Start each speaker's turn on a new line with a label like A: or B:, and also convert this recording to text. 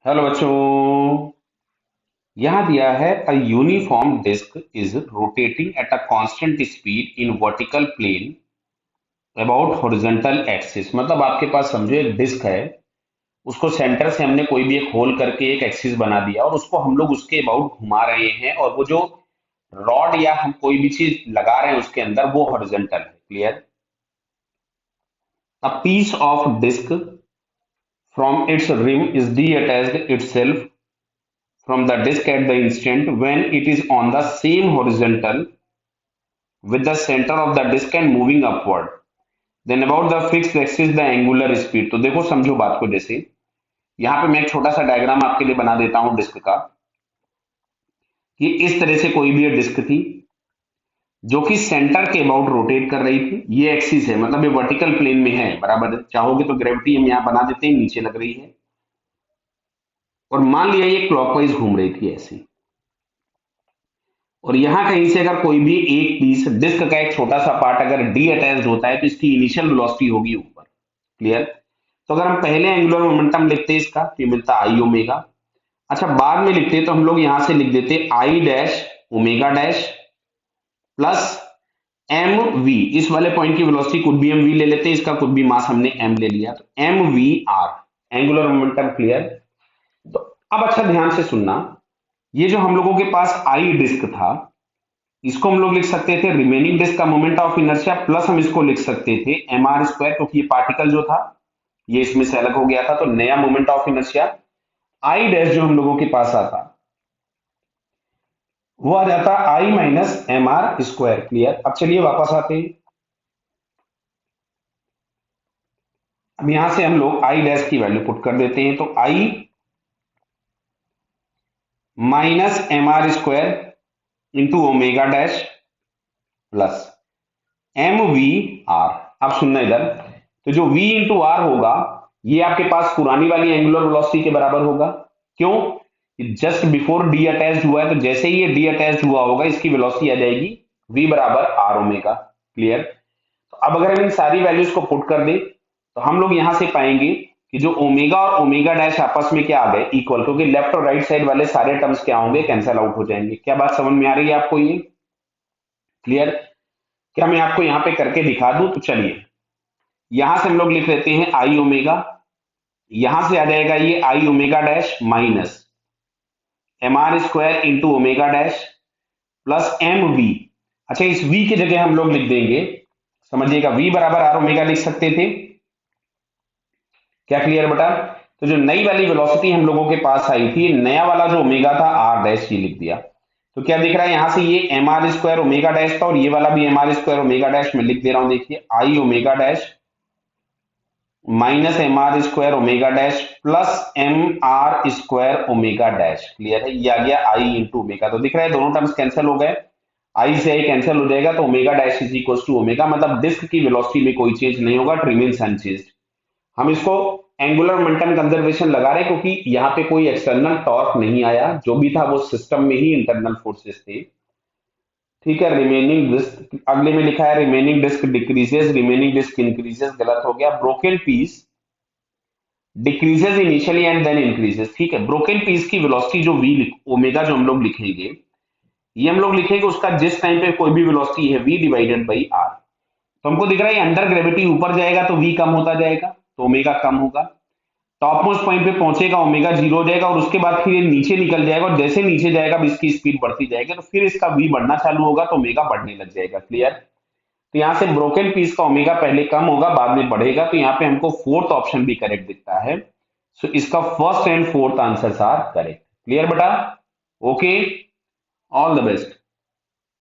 A: Hello बच्चों। यहां दिया है a uniform disc is rotating at a constant speed in vertical plane about horizontal axis. मतलब आपके पास समझो एक डिस्क है, उसको सेंटर से हमने कोई भी एक होल करके एक एक्सिस बना दिया और उसको हम लोग उसके अबाउट घुमा रहे हैं, और वो जो रॉड या हम कोई भी चीज लगा रहे हैं उसके अंदर वो हॉरिजॉन्टल है। Clear? A piece of disc from its rim is detached itself from the disk at the instant when it is on the same horizontal with the center of the disk and moving upward, then about the fixed axis the angular speed। तो देखो समझो बात को, जैसे यहाँ पे मैं एक छोटा सा डायग्राम आपके लिए बना देता हूं डिस्क का। कि इस तरह से कोई भी ये डिस्क थी जो कि सेंटर के अबाउट रोटेट कर रही थी। ये एक्सिस है, मतलब ये वर्टिकल प्लेन में है, बराबर है। चाहोगे तो ग्रेविटी हम यहाँ बना देते हैं, नीचे लग रही है। और मान लिया ये क्लॉकवाइज घूम रही थी ऐसे, और यहां कहीं से अगर कोई भी एक पीस डिस्क का एक छोटा सा पार्ट अगर डी अटैच्ड होता है तो इसकी इनिशियल वेलोसिटी होगी ऊपर। क्लियर? तो अगर हम पहले एंगुलर मोमेंटम लिखते हैं इसका तो ये मिलता आई ओमेगा। अच्छा, बाद में लिखते हैं तो हम लोग यहां से लिख देते I dash omega dash plus M v. इस वाले पॉइंट की वेलोसिटी कुछ भी एम वी ले लेते हैं, इसका कुछ भी मास हमने एम ले लिया तो m we r angular momentum. Clear? तो अब अच्छा ध्यान से सुनना, ये जो हम लोगों के पास आई डिस्क था, इसको हम लोग लिख सकते थे रिमेनिंग डिस्क का मोमेंट ऑफ इनर्शिया, प्लस हम इसको लिख सकते थे एम आर स्क्वायर, क्योंकि ये पार्टिकल जो था ये इसमें से अलग हो गया था, तो नया moment of inertia I dash जो हम लोगों के पास आता वो आ जाता I minus M R square. Clear? अब चलिए वापस आते हैं। अब यहां से हम लोग आई डैश की वैल्यू पुट कर देते हैं, तो I minus M R square into omega dash plus M we R. अब सुनना इधर, तो जो v इंटू आर होगा ये आपके पास पुरानी वाली एंगुलर वेलोसिटी के बराबर होगा। क्यों? जस्ट बिफोर डी अटैच्ड हुआ है, तो जैसे ही ये डी अटैच्ड हुआ होगा इसकी वेलोसिटी आ जाएगी v बराबर आर ओमेगा। क्लियर? तो अब अगर हम इन सारी वैल्यूज को पुट कर दें तो हम लोग यहां से पाएंगे कि जो ओमेगा और ओमेगा डैश आपस में क्या आ गए, इक्वल, क्योंकि लेफ्ट और राइट साइड वाले सारे टर्म्स क्या होंगे, कैंसिल आउट हो जाएंगे। क्या बात समझ में आ रही है आपको ये? क्लियर? क्या मैं आपको यहां पे करके दिखा दूं? तो चलिए यहां से हम लोग लिख लेते हैं आई ओमेगा, यहां से आ जाएगा ये I omega dash minus M R square into omega dash plus M V. अच्छा, इस v की जगह हम लोग लिख देंगे, समझिएगा, v बराबर आर ओमेगा लिख सकते थे। क्या क्लियर बेटा? तो जो नई वाली वेलोसिटी हम लोगों के पास आई थी, नया वाला जो ओमेगा था आर डैश, ये लिख दिया। तो क्या दिख रहा है यहां से, ये M R square omega dash था और ये वाला भी M R square omega dash में लिख दे रहा हूं। देखिए I omega dash minus M R square omega dash plus M R square omega dash. Clear है? ये आ गया आई इंटू ओमेगा। तो दिख रहा है दोनों टर्म्स कैंसिल हो गए, आई से आई कैंसिल हो जाएगा, तो omega dash is equal to omega, मतलब डिस्क की वेलोसिटी में कोई चेंज नहीं होगा, इट रिमेन्स अनचेंज्ड। हम इसको एंगुलर मोमेंटम कंजर्वेशन लगा रहे हैं क्योंकि यहाँ पे कोई एक्सटर्नल टॉर्क नहीं आया, जो भी था वो सिस्टम में ही इंटरनल फोर्सेस थे। ठीक है? रिमेनिंग डिस्क अगले में लिखा है remaining disc decreases, remaining disc increases, गलत हो गया। Broken piece decreases initially and then increases. ठीक है? ब्रोकन पीस की वेलोसिटी जो वी ओमेगा जो हम लोग लिखेंगे, ये हम लोग लिखेंगे उसका जिस टाइम पे कोई भी वेलोसिटी है वी डिवाइडेड बाई आर। तो हमको दिख रहा है अंडर ग्रेविटी ऊपर जाएगा तो वी कम होता जाएगा, तो ओमेगा कम होगा। टॉप मोस्ट पॉइंट पे पहुंचेगा ओमेगा जीरो हो जाएगा, और उसके बाद फिर ये नीचे निकल जाएगा, और जैसे नीचे जाएगा अब इसकी स्पीड बढ़ती जाएगी, तो फिर इसका वी बढ़ना चालू होगा तो ओमेगा बढ़ने लग जाएगा। क्लियर? तो यहां से ब्रोकन पीस का ओमेगा पहले कम होगा बाद में बढ़ेगा, तो यहाँ पे हमको फोर्थ ऑप्शन भी करेक्ट दिखता है। सो इसका first and fourth answer are correct. Clear बेटा? Okay, all the best.